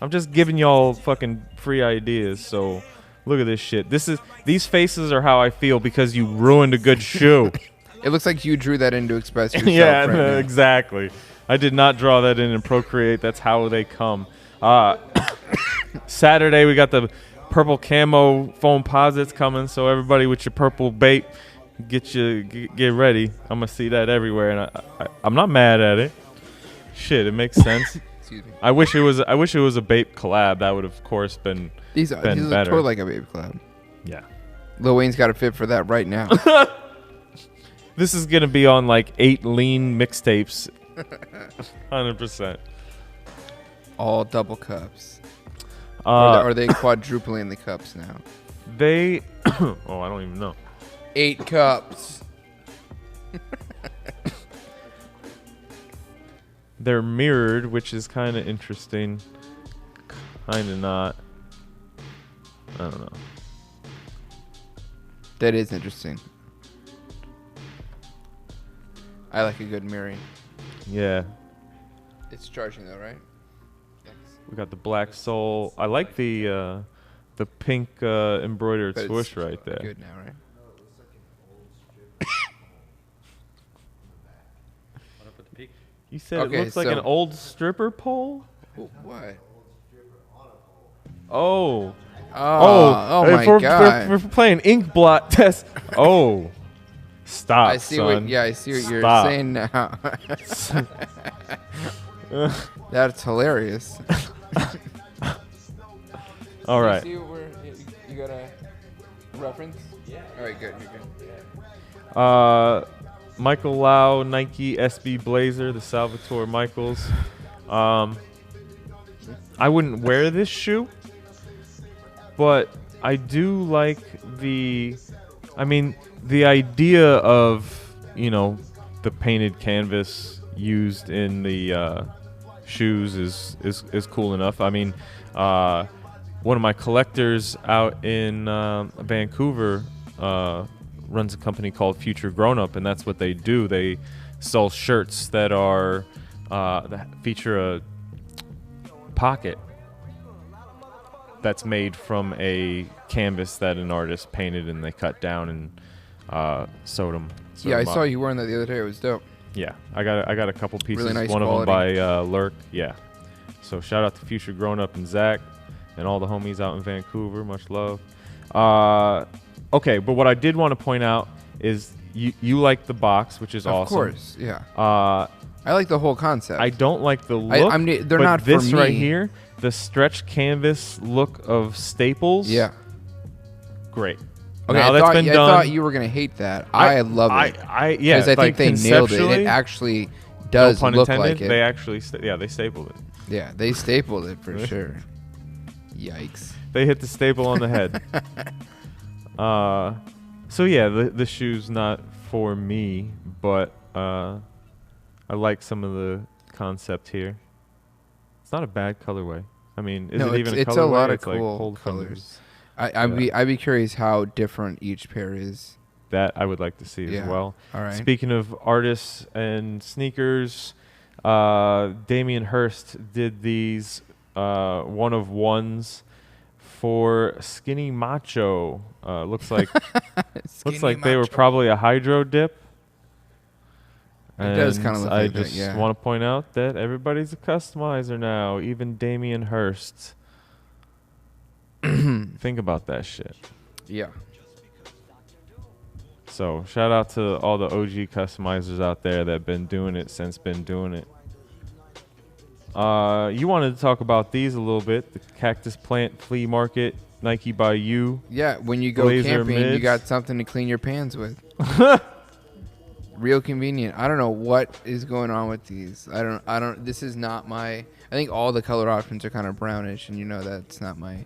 I'm just giving y'all fucking free ideas. So look at this shit. These faces are how I feel because you ruined a good shoe. It looks like you drew that in to express yourself. Yeah, right now. exactly. I did not draw that in Procreate. That's how they come. Saturday, we got the purple camo foam posits coming. So everybody with your purple bait, get ready. I'm going to see that everywhere. And I'm not mad at it. Shit, it makes sense. Excuse me. I wish it was a Bape collab. That would have, of course, been These better. look totally like a baby club. Yeah. Lil Wayne's got a fit for that right now. This is going to be on like 8 lean mixtapes. 100%. All double cups. Or Are are they quadrupling the cups now? they? Oh, I don't even know. 8 cups. They're mirrored, which is kind of interesting. Kind of not. I don't know. That is interesting. I like a good mirroring. Yeah. It's charging though, right? Thanks. We got the black soul. I like the pink embroidered But swoosh it's right there. Good now, right? Want to put the peak? You said Okay, it looks like so- an old stripper pole? What? Oh. Oh my if we're, God. We're playing ink blot test. Oh, stop, I see son. I see what you're Stop. saying now. That's hilarious. All right. You got a reference? Yeah. All right, good. You're good. Michael Lau Nike SB Blazer, the Salvatore Michaels. I wouldn't wear this shoe, but I do like the idea of, the painted canvas used in the shoes is cool enough. I mean, one of my collectors out in Vancouver runs a company called Future Grown Up, and that's what they do. They sell shirts that are that feature a pocket that's made from a canvas that an artist painted and they cut down and sewed them. Yeah, I saw you wearing that the other day. It was dope. Yeah, I got a couple pieces. Really nice one quality. of them by Lurk. Yeah. So shout out to Future Grown Up and Zach and all the homies out in Vancouver. Much love. Okay, but what I did want to point out is you like the box, which is awesome. Of course, yeah. I like the whole concept. I don't like the look. They're but not for this me. right here, the stretch canvas look of Staples. Yeah. Great. Okay, now I that's been done. thought you were gonna hate that. I love it. Yeah, because I think they nailed it. conceptually, It actually does no pun look intended, like it. They actually, they stapled it. Yeah, they stapled it for sure. Yikes. They hit the staple on the head. So yeah, the shoe's not for me, but I like some of the concept here. It's not a bad colorway. I mean, is it even a colorway? It's a lot of It's like cool pulled from colors. I'd be curious how different each pair is. that I would like to see as well. All right. Speaking of artists and sneakers, Damien Hirst did these one of ones for Skinny Macho. Looks like they were probably a hydro dip. It does kind of look I like that, just yeah. want to point out that everybody's a customizer now, even Damien Hirst. Think about that shit. Yeah. So shout out to all the OG customizers out there that have been doing it since been doing it. You wanted to talk about these a little bit. The Cactus Plant Flea Market, Nike by You. Yeah, when you go Blazer camping, you mids. got something to clean your pans with. Real convenient. I don't know what is going on with these. I don't. This is not my. I think all the color options are kind of brownish, and that's not my.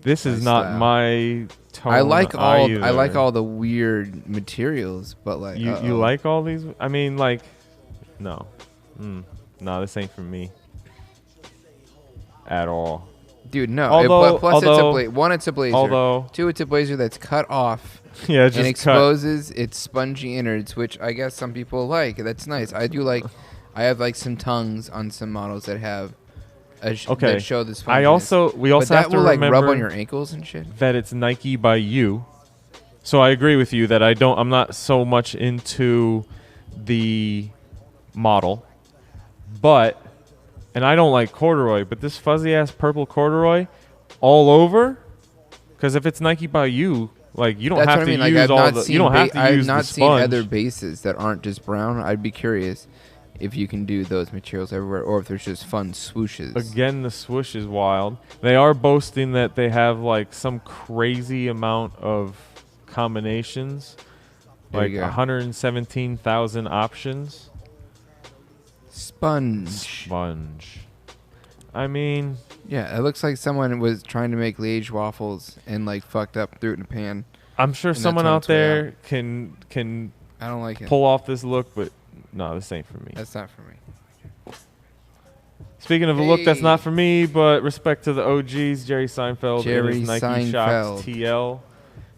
This is not style. my tone. I like either. I like all the weird materials, but like You like all these? I mean, like, no, no, this ain't for me at all. Dude, no. Although- It's a blazer. although- Two, it's a blazer that's cut off Yeah, and just cut. exposes its spongy innards, which I guess some people like. That's nice. I do like. I have like some tongues on some models that have. Okay. That show the sponginess. We also but have that to will like remember rub on your ankles and shit. that it's Nike by You. So I agree with you that I'm not so much into the model, and I don't like corduroy, but this fuzzy ass purple corduroy all over, because if it's Nike by You, like you don't That's have what to I mean. Like, use I've all not the seen you don't have to I've use not the seen sponge. other bases that aren't just brown. I'd be curious if you can do those materials everywhere, or if there's just fun swooshes. Again, the swoosh is wild. They are boasting that they have like some crazy amount of combinations, There like you go. 117,000 options. Sponge. I mean, Yeah, it looks like someone was trying to make Liège waffles and like fucked up, threw it in a pan. I'm sure that's someone on out its way there can I don't like it. pull off this look, but no, this ain't for me. That's not for me. Speaking of a look that's Hey. not for me, but respect to the OGs, Jerry Seinfeld Jerry and his Nike Seinfeld. Shox TL,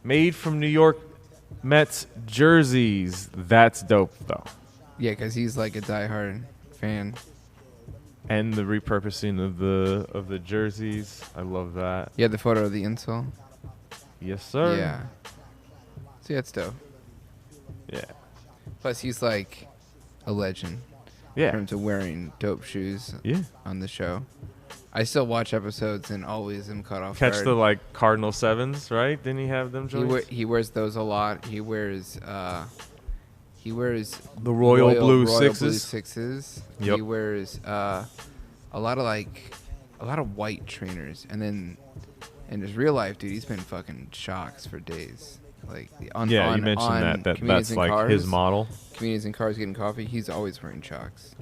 made from New York Mets jerseys. That's dope though. Yeah, because he's like a diehard fan. And the repurposing of the jerseys, I love that. You had the photo of the insole? Yes, sir. Yeah. See, that's dope. Yeah. Plus, he's like a legend in Yeah. terms of wearing dope shoes Yeah. on the show. I still watch episodes and always am caught off Catch guard. the like Cardinal 7s, right? Didn't he have them joints? He wears those a lot. He wears the Royal Blue Blue Sixes. Sixes. Yep. He wears a lot of white trainers, and then in his real life, dude, he's been fucking shocks for days. Like You mentioned that's like cars, his model. Comedians in cars getting coffee. He's always wearing shocks.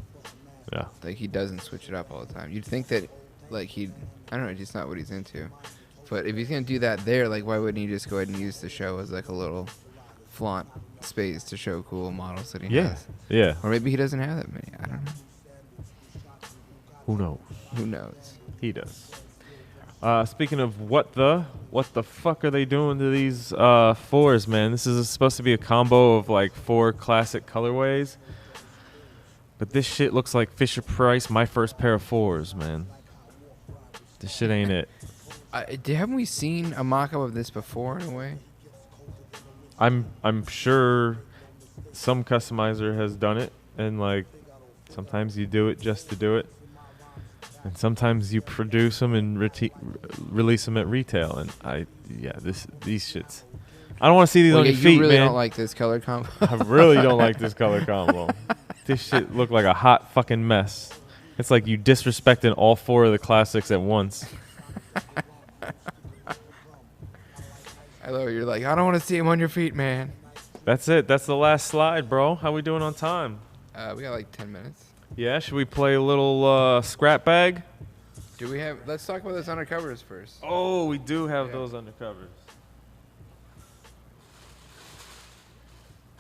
Yeah. Like he doesn't switch it up all the time. You'd think that, like I don't know, just not what he's into. But if he's gonna do that there, like why wouldn't he just go ahead and use the show as like a little flaunt space to show cool models that he has? Yeah. Or maybe he doesn't have that many. I don't know. Who knows? Who knows? He does. Speaking of what the fuck are they doing to these fours, man? This is supposed to be a combo of like 4 classic colorways. But this shit looks like Fisher Price, my first pair of 4s, man. This shit ain't it. Haven't we seen a mock-up of this before in a way? I'm sure some customizer has done it, and like sometimes you do it just to do it, and sometimes you produce them and release them at retail. And these shits. I don't want to see these on your feet, you really man. don't like this color combo. I really don't like this color combo. This shit look like a hot fucking mess. It's like you disrespecting all 4 of the classics at once. I love it. You're like, I don't want to see him on your feet, man. That's it. That's the last slide, bro. How we doing on time? We got like 10 minutes. Yeah, should we play a little scrap bag? Do we have? Let's talk about those undercovers first. Oh, we do have those undercovers.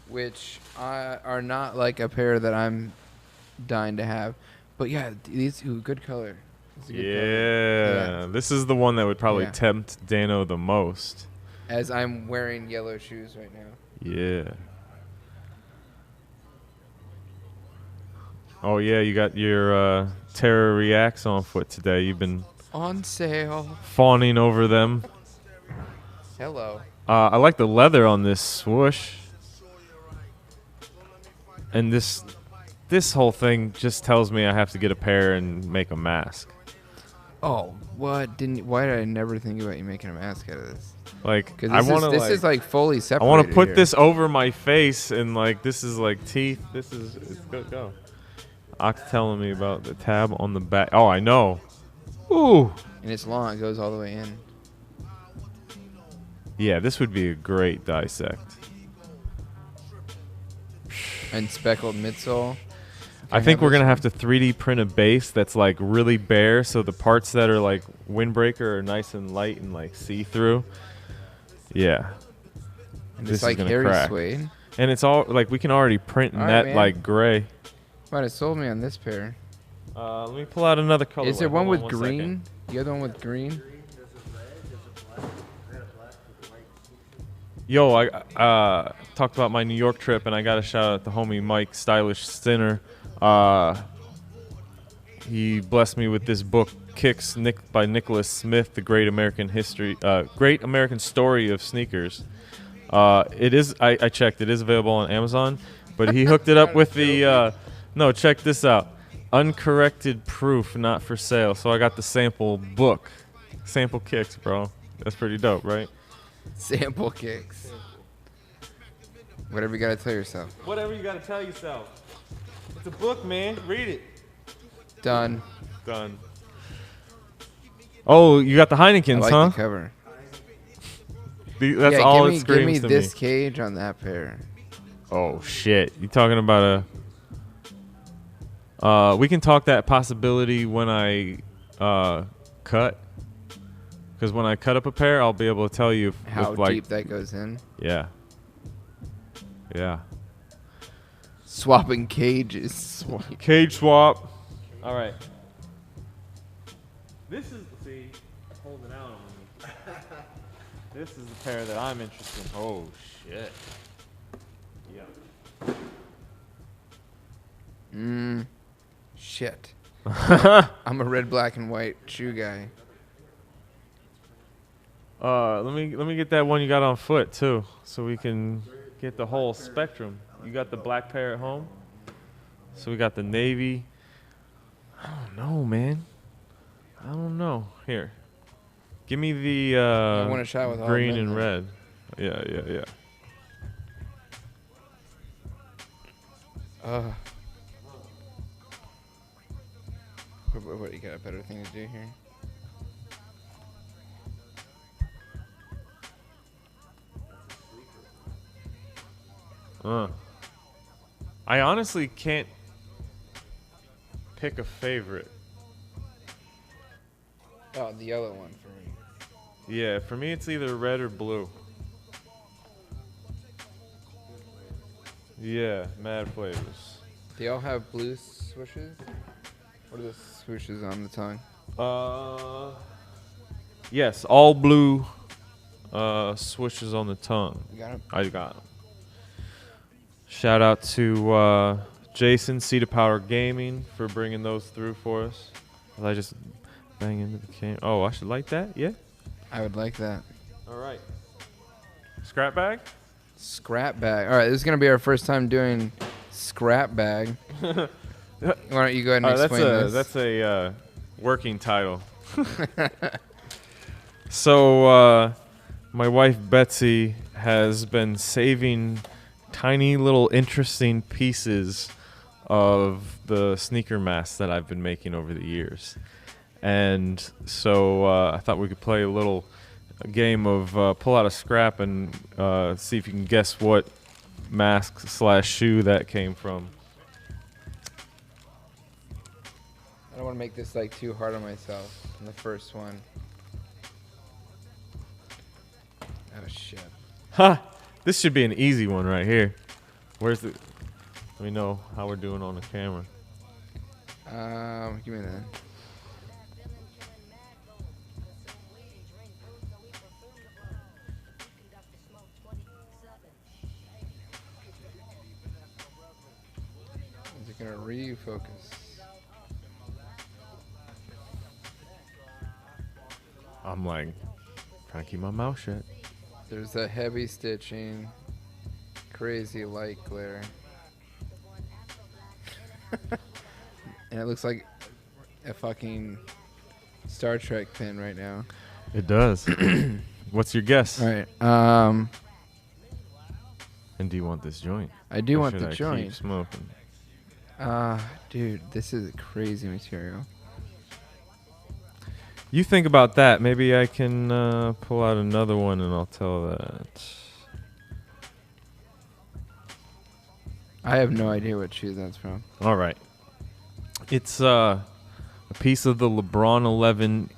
Which are not like a pair that I'm dying to have. But yeah, these good color. This is a good color. This is the one that would probably Yeah. tempt Dano the most. As I'm wearing yellow shoes right now. Yeah. Oh yeah, you got your Terror Reacts on foot today. You've been On sale. fawning over them. Hello. I like the leather on this swoosh. And this whole thing just tells me I have to get a pair and make a mask. Oh, what? Why did I never think about you making a mask out of this? Like, Because I want to this is like fully I separated. want to put here. this over my face, and like this is like teeth. It's good. Go. Ox telling me about the tab on the back. Oh, I know. Ooh. And it's long. It goes all the way in. Yeah, this would be a great dissect. And speckled midsole. I think we're gonna have to 3D print a base that's like really bare, so the parts that are like windbreaker are nice and light and like see-through. Yeah. And This it's is like gonna hairy crack. suede. And it's all like we can already print in All right, that man. like gray. Might have sold me on this pair. Let me pull out another color. Is there one with green? The other one with green? Yo, I talked about my New York trip, and I got to shout out the homie Mike Stylish Stinner. He blessed me with this book, Kicks by Nicholas Smith, the Great American Story of Sneakers. It is. I checked. It is available on Amazon, but he hooked it up with the. No, check this out. Uncorrected proof, not for sale. So I got the sample book, sample kicks, bro. That's pretty dope, right? Sample kicks. Whatever you gotta tell yourself. Whatever you gotta tell yourself. It's a book, man. Read it. Done. Done. Oh, you got the I Heinekens, like huh? the cover. That's yeah, all it give me screams to this me. cage on that pair. Oh shit! You talking about a? We can talk that possibility when I cut. Because when I cut up a pair, I'll be able to tell you How if, like, deep that goes in. Yeah. Yeah. Swapping cages. Cage swap. All right. This is holding out on me. This is the pair that I'm interested in. Oh shit. Yeah. Shit. I'm a red, black, and white shoe guy. Let me get that one you got on foot too, so we can get the whole spectrum. You got the black pair at home, so we got the navy. I don't know, man. I don't know. Here. Give me the I want a shot with all green of them and then. red. Yeah. What, you got a better thing to do here? I honestly can't pick a favorite. Oh, the yellow one for me. Yeah, for me it's either red or blue. Yeah, mad flavors. They all have blue swooshes? What are the swooshes on the tongue? Yes, all blue swishes on the tongue. You got 'em? I got them. Shout out to Jason, Sea to Power Gaming, for bringing those through for us. Will I just bang into the camera? Oh, I should light that? Yeah? I would like that. All right. Scrap bag? Scrap bag. All right, this is going to be our first time doing scrap bag. Why don't you go ahead and explain this? That's a working title. So, my wife Betsy has been saving tiny little interesting pieces of the sneaker masks that I've been making over the years. And so I thought we could play a little game of pull out a scrap and see if you can guess what mask / shoe that came from. I don't want to make this like too hard on myself in the first one. Oh shit. Ha! This should be an easy one right here. Where's the... Let me know how we're doing on the camera. Give me that. Is it gonna refocus? I'm like trying to keep my mouth shut. There's a heavy stitching, crazy light glare. And it looks like a fucking Star Trek pin right now. It does. What's your guess? All right. And do you want this joint? I do Or want should the I joint. Keep smoking? Dude, this is crazy material. You think about that. Maybe I can pull out another one and I'll tell that. I have no idea what shoe that's from. All right. It's a piece of the LeBron 11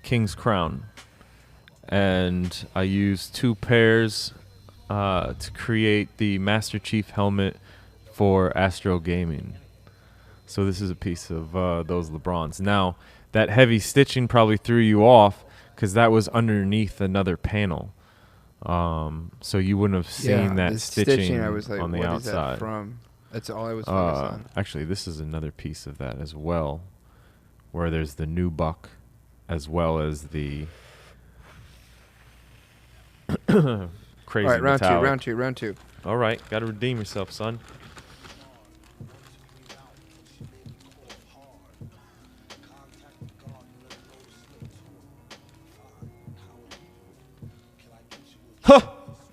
King's Crown. And I used 2 pairs to create the Master Chief helmet for Astro Gaming. So this is a piece of those LeBrons. Now, that heavy stitching probably threw you off because that was underneath another panel. So you wouldn't have seen that the stitching I was like, on the what outside. is that from? That's all I was focused on. Actually, this is another piece of that as well, where there's the new buck as well as the crazy All right, metallic. round two. All right, got to redeem yourself, son.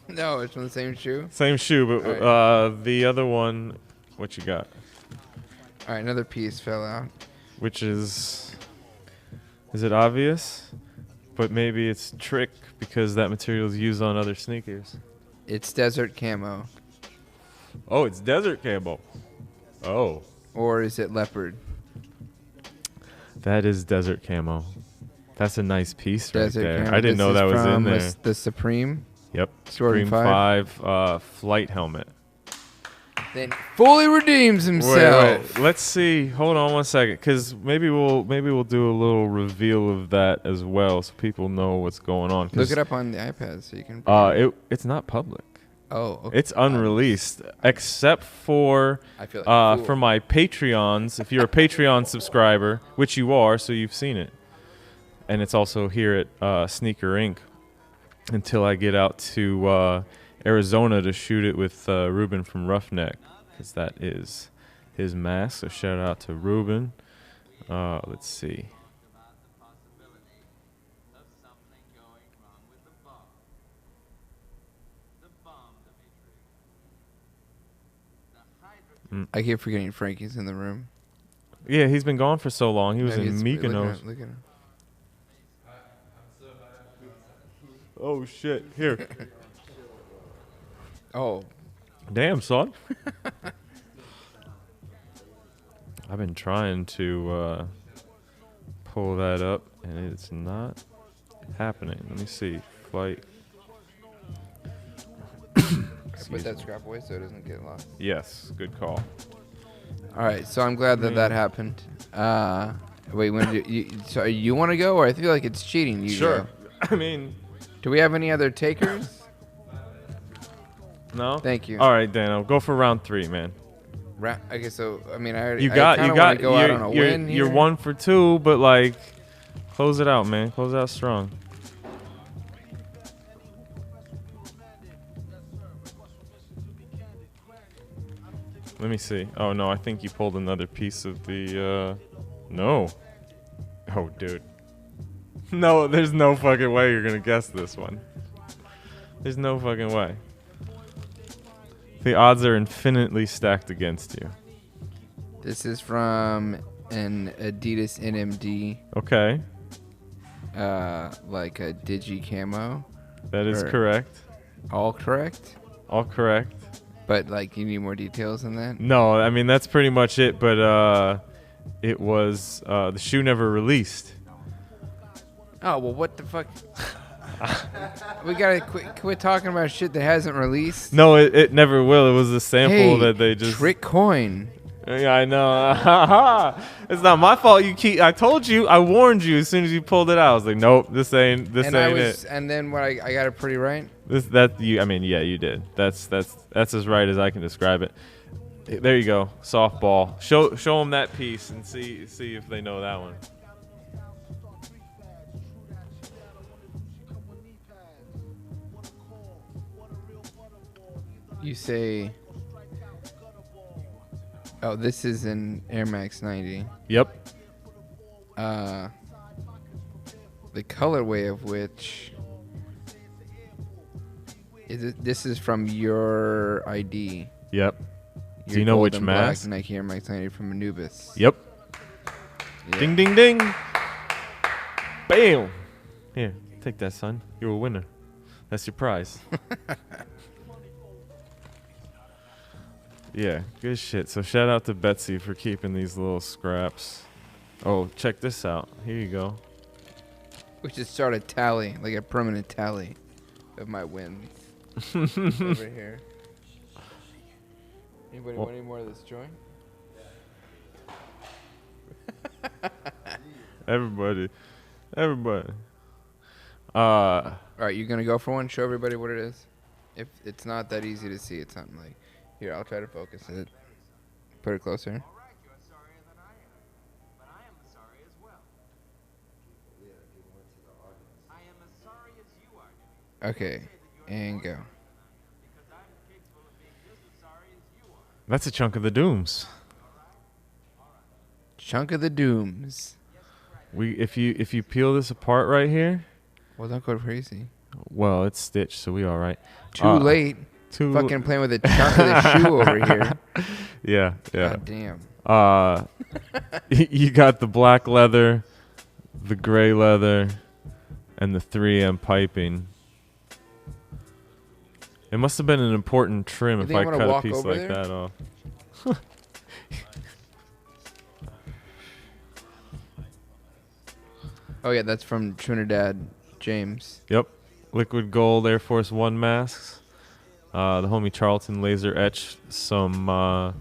No, it's from the same shoe. Same shoe, but All the other one, what you got? All right, another piece fell out. Which is it obvious? But maybe it's trick because that material is used on other sneakers. It's desert camo. Oh, it's desert camo. Oh. Or is it leopard? That is desert camo. That's a nice piece right Desert there. camo. I didn't know that was in from there. The Supreme. Yep. Jordan Supreme 5 flight helmet. Then fully redeems himself. Wait. Let's see. Hold on one second, because maybe we'll do a little reveal of that as well, so people know what's going on. Look it up on the iPad so you can. It's not public. Oh, okay. It's unreleased, except for I feel like a fool. for my Patreons. If you're a Patreon subscriber, which you are, so you've seen it, and it's also here at snkrINC. Until I get out to Arizona to shoot it with Ruben from Roughneck, because that is his mask. So shout out to Ruben. Let's see. I keep forgetting Frankie's in the room. Yeah, he's been gone for so long. He was No, in he's- Mykonos. Look at him. Oh shit! Here. Oh, Damn, son. I've been trying to pull that up, and it's not happening. Let me see. Flight. put that scrap away so it doesn't get lost. Yes, good call. All right, so I'm glad that that happened. Wait, when so you want to go, or I feel like it's cheating? You Sure. go. I mean, Do we have any other takers? no. Thank you. All right, Dano, go for round 3, man. Okay, so I mean, I already. You got. Go out on a win You're here. 1 for 2, but like, close it out, man. Close it out strong. Let me see. Oh no, I think you pulled another piece of the. No. Oh, dude. No, there's no fucking way you're gonna guess this one. There's no fucking way. The odds are infinitely stacked against you. This is from an Adidas NMD, Okay, like a digi camo. that is Or- correct. All correct, All correct. but like you need more details than that. No, I mean that's pretty much it. But it was the shoe never released. Oh well, what the fuck? We gotta quit talking about shit that hasn't released. No, it never will. It was a sample Hey, that they just. trick coin. Yeah, I know. It's not my fault. I told you. I warned you as soon as you pulled it out. I was like, nope, this ain't it. And then what? I got it pretty right. I mean, yeah, you did. That's as right as I can describe it. There you go. Softball. Show them that piece and see if they know that one. You say. Oh, this is an Air Max 90. Yep. The colorway of which this is from your ID. Yep. Do Your you know which golden black mask? Nike Air Max 90 from Anubis. Yep. Yeah. Ding, ding, ding. Bam. Here, take that, son. You're a winner. That's your prize. Yeah, good shit. So shout out to Betsy for keeping these little scraps. Oh, check this out. Here you go. We should start a tally, like a permanent tally of my wins. Over here. Anybody want any more of this joint? Everybody. All right, you gonna go for one? Show everybody what it is. If it's not that easy to see, it's something like. Here, I'll try to focus it. Put it closer. All right, you are sorrier than I am, but I am as sorry as well. I am as sorry as you are, Jimmy. Okay, and go. Because I'm capable of being just as sorry as you are. That's a chunk of the dooms. Chunk of the dooms. If you peel this apart right here, Well, don't go crazy. well, it's stitched, so we all right. Too late. Too Fucking playing with a chunk of the shoe over here. Yeah. God damn. You got the black leather, the gray leather, and the 3M piping. It must have been an important trim You if think I I'm gonna cut a walk piece over like there? that off. Oh yeah, that's from Trinidad James. Yep. Liquid gold Air Force One masks. The homie Charlton laser etched some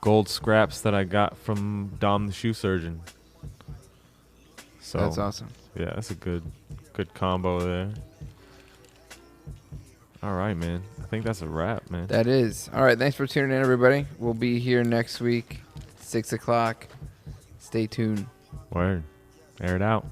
gold scraps that I got from Dom the shoe surgeon. So That's awesome. yeah, that's a good combo there. All right, man. I think that's a wrap, man. That is. All right, thanks for tuning in, everybody. We'll be here next week, 6 o'clock. Stay tuned. Word. Air it out.